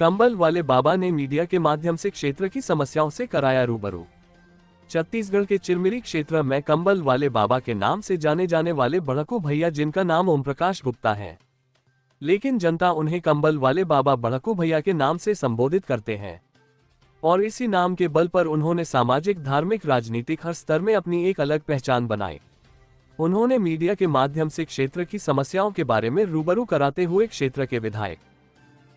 कंबल वाले बाबा ने मीडिया के माध्यम से क्षेत्र की समस्याओं से कराया रूबरू। छत्तीसगढ़ के चिरमिरी क्षेत्र में कंबल वाले बाबा के नाम से जाने जाने वाले बड़कू भैया, जिनका नाम ओम प्रकाश गुप्ता है, लेकिन जनता उन्हें कंबल वाले बाबा बड़कू भैया के नाम से संबोधित करते हैं और इसी नाम के बल पर उन्होंने सामाजिक, धार्मिक, राजनीतिक हर स्तर में अपनी एक अलग पहचान बनाई। उन्होंने मीडिया के माध्यम से क्षेत्र की समस्याओं के बारे में रूबरू कराते हुए क्षेत्र के विधायक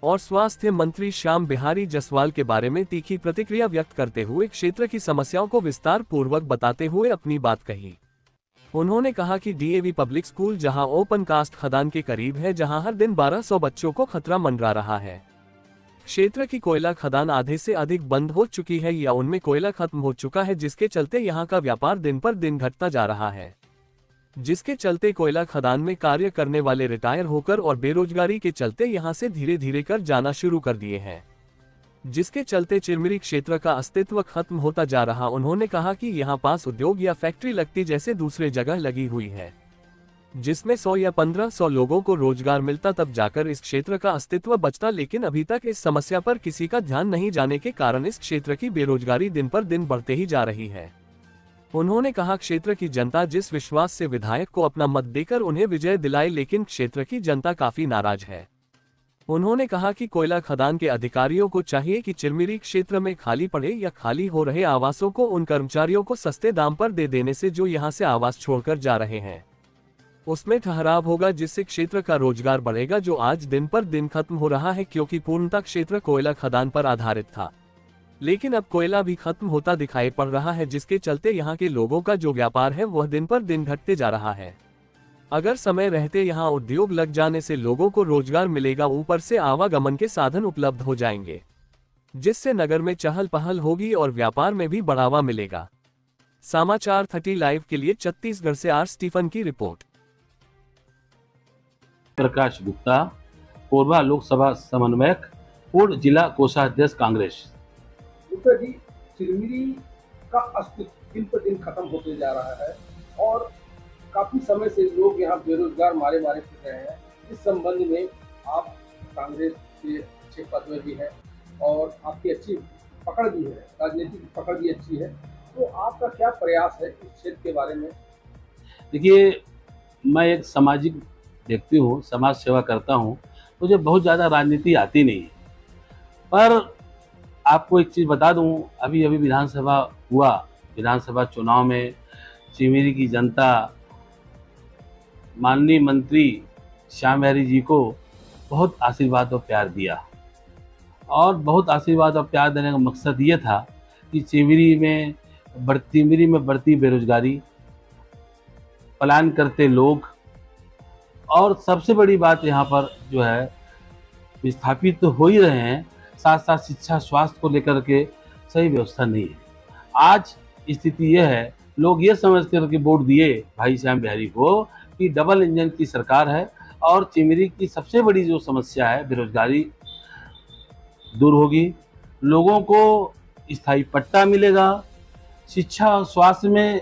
और स्वास्थ्य मंत्री श्याम बिहारी जायसवाल के बारे में तीखी प्रतिक्रिया व्यक्त करते हुए क्षेत्र की समस्याओं को विस्तार पूर्वक बताते हुए अपनी बात कही। उन्होंने कहा कि डीएवी पब्लिक स्कूल जहां ओपन कास्ट खदान के करीब है, जहां हर दिन 1200 बच्चों को खतरा मंडरा रहा है। क्षेत्र की कोयला खदान आधे से अधिक बंद हो चुकी है या उनमें कोयला खत्म हो चुका है, जिसके चलते यहां का व्यापार दिन पर दिन घटता जा रहा है, जिसके चलते कोयला खदान में कार्य करने वाले रिटायर होकर और बेरोजगारी के चलते यहां से धीरे धीरे कर जाना शुरू कर दिए हैं, जिसके चलते चिरमिरी क्षेत्र का अस्तित्व खत्म होता जा रहा। उन्होंने कहा कि यहां पास उद्योग या फैक्ट्री लगती जैसे दूसरे जगह लगी हुई है, जिसमें 100 या 1500 लोगों को रोजगार मिलता, तब जाकर इस क्षेत्र का अस्तित्व बचता, लेकिन अभी तक इस समस्या पर किसी का ध्यान नहीं जाने के कारण इस क्षेत्र की बेरोजगारी दिन पर दिन बढ़ते ही जा रही है। उन्होंने कहा क्षेत्र की जनता जिस विश्वास से विधायक को अपना मत देकर उन्हें विजय दिलाई, लेकिन क्षेत्र की जनता काफी नाराज है। उन्होंने कहा कि कोयला खदान के अधिकारियों को चाहिए कि चिरमिरी क्षेत्र में खाली पड़े या खाली हो रहे आवासों को उन कर्मचारियों को सस्ते दाम पर दे देने से जो यहां से आवास छोड़कर जा रहे हैं, उसमें ठहराव होगा, जिससे क्षेत्र का रोजगार बढ़ेगा, जो आज दिन पर दिन खत्म हो रहा है, क्योंकि पूर्णतः क्षेत्र कोयला खदान पर आधारित था, लेकिन अब कोयला भी खत्म होता दिखाई पड़ रहा है, जिसके चलते यहाँ के लोगों का जो व्यापार है वह दिन पर दिन घटते जा रहा है। अगर समय रहते यहाँ उद्योग लग जाने से लोगों को रोजगार मिलेगा, ऊपर से आवागमन के साधन उपलब्ध हो जाएंगे, जिससे नगर में चहल पहल होगी और व्यापार में भी बढ़ावा मिलेगा। समाचार 30 लाइव के लिए छत्तीसगढ़ से आर स्टीफन की रिपोर्ट। प्रकाश गुप्ता, कोरबा लोकसभा समन्वयक, पूर्व जिला कोषाध्यक्ष, कांग्रेस। गुप्ता जी, चिरमिरी का अस्तित्व दिन पर दिन खत्म होते जा रहा है और काफी समय से लोग यहाँ बेरोजगार मारे फिर रहे हैं। इस संबंध में आप कांग्रेस के अच्छे पद में भी हैं और आपकी अच्छी पकड़ भी है, राजनीतिक पकड़ भी अच्छी है, तो आपका क्या प्रयास है इस क्षेत्र के बारे में? देखिए, मैं एक सामाजिक व्यक्ति हूँ, समाज सेवा करता हूँ, मुझे बहुत ज़्यादा राजनीति आती नहीं है। पर आपको एक चीज़ बता दूँ, अभी विधानसभा हुआ, विधानसभा चुनाव में चिरमिरी की जनता माननीय मंत्री श्याम बिहारी जी को बहुत आशीर्वाद और प्यार दिया, और बहुत आशीर्वाद और प्यार देने का मकसद ये था कि चिरमिरी में बढ़ती बेरोजगारी, पलायन करते लोग, और सबसे बड़ी बात यहाँ पर जो है विस्थापित तो हो ही रहे हैं, साथ साथ शिक्षा स्वास्थ्य को लेकर के सही व्यवस्था नहीं है। आज स्थिति यह है, लोग ये समझ करके वोट दिए भाई श्याम बिहारी को कि डबल इंजन की सरकार है और चिरमिरी की सबसे बड़ी जो समस्या है बेरोजगारी दूर होगी, लोगों को स्थायी पट्टा मिलेगा, शिक्षा और स्वास्थ्य में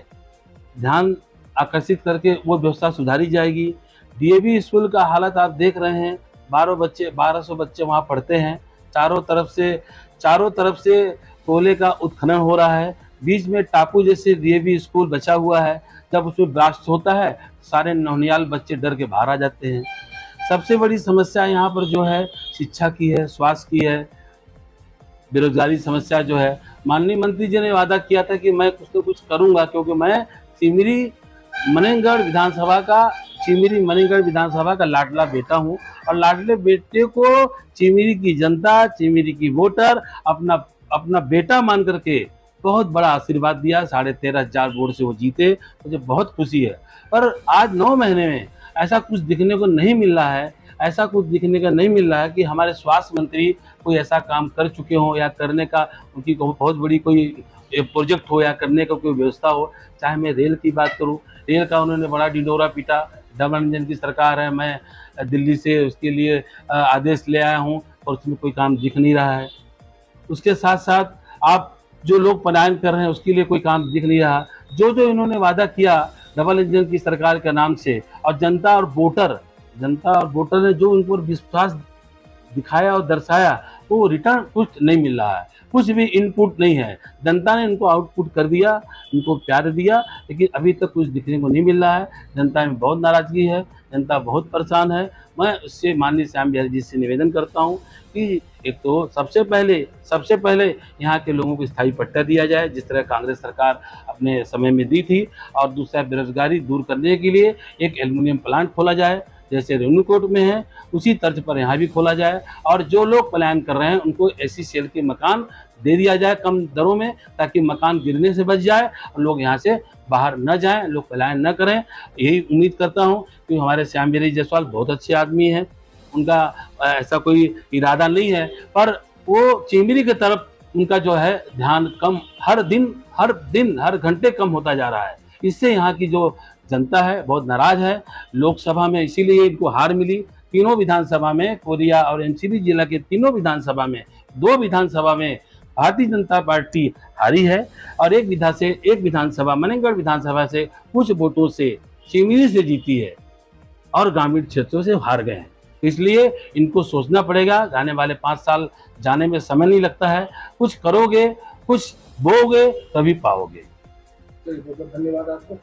ध्यान आकर्षित करके वो व्यवस्था सुधारी जाएगी। डीएवी स्कूल का हालत आप देख रहे हैं, 1200 बच्चे वहाँ पढ़ते हैं, चारों तरफ से कोयले का उत्खनन हो रहा है, बीच में टापू जैसे डीएवी स्कूल बचा हुआ है, जब उसमें ब्लास्ट होता है सारे नौनियाल बच्चे डर के बाहर आ जाते हैं। सबसे बड़ी समस्या यहाँ पर जो है शिक्षा की है, स्वास्थ्य की है, बेरोजगारी समस्या जो है। माननीय मंत्री जी ने वादा किया था कि मैं कुछ न कुछ करूँगा, क्योंकि मैं चिरमिरी मनेंगढ़ विधानसभा का लाडला बेटा हूं, और लाडले बेटे को चिरमिरी की जनता, चिरमिरी की वोटर अपना बेटा मान करके बहुत बड़ा आशीर्वाद दिया। 13,500 वोट से वो जीते, मुझे बहुत खुशी है। पर आज 9 महीने में ऐसा कुछ दिखने को नहीं मिल रहा है, कि हमारे स्वास्थ्य मंत्री कोई ऐसा काम कर चुके हों या करने का उनकी बहुत बड़ी कोई प्रोजेक्ट हो या करने का कोई व्यवस्था हो। चाहे मैं रेल की बात करूं, रेल का उन्होंने बड़ा ढिंढोरा पीटा, डबल इंजन की सरकार है, मैं दिल्ली से उसके लिए आदेश ले आया हूं, और उसमें कोई काम दिख नहीं रहा है। उसके साथ साथ आप जो लोग पलायन कर रहे हैं उसके लिए कोई काम दिख नहीं रहा। जो इन्होंने वादा किया डबल इंजन की सरकार के नाम से, और जनता और वोटर ने जो उन पर विश्वास दिखाया और दर्शाया, वो रिटर्न कुछ नहीं मिल रहा है, कुछ भी इनपुट नहीं है। जनता ने इनको आउटपुट कर दिया, इनको प्यार दिया, लेकिन अभी तक कुछ दिखने को नहीं मिल रहा है। जनता में बहुत नाराज़गी है, जनता बहुत परेशान है। मैं उससे माननीय श्याम बिहारी जी से निवेदन करता हूँ कि एक तो सबसे पहले यहाँ के लोगों को स्थायी पट्टा दिया जाए, जिस तरह कांग्रेस सरकार अपने समय में दी थी, और दूसरा बेरोजगारी दूर करने के लिए एक एल्युमिनियम प्लांट खोला जाए, जैसे रेणुकूट में है उसी तर्ज पर यहाँ भी खोला जाए, और जो लोग पलायन कर रहे हैं उनको ऐसी सेल के मकान दे दिया जाए कम दरों में, ताकि मकान गिरने से बच जाए और लोग यहाँ से बाहर न जाएं, लोग पलायन न करें। यही उम्मीद करता हूँ कि हमारे श्याम बिहारी जायसवाल बहुत अच्छे आदमी हैं, उनका ऐसा कोई इरादा नहीं है, पर वो चेमरी की तरफ उनका जो है ध्यान कम हर दिन हर घंटे कम होता जा रहा है। इससे यहाँ की जो जनता है बहुत नाराज है। लोकसभा में इसीलिए इनको हार मिली। तीनों विधानसभा में, कोरिया और एनसीबी जिला के तीनों विधानसभा में, 2 विधानसभा में भारतीय जनता पार्टी हारी है, और एक विधानसभा मनेगढ़ विधानसभा से कुछ वोटों से चिमनी से जीती है, और ग्रामीण क्षेत्रों से हार गए हैं। इसलिए इनको सोचना पड़ेगा। आने वाले 5 साल जाने में समय नहीं लगता है। कुछ करोगे, कुछ बोओगे, तभी पाओगे। चलिए, बहुत बहुत धन्यवाद आपको।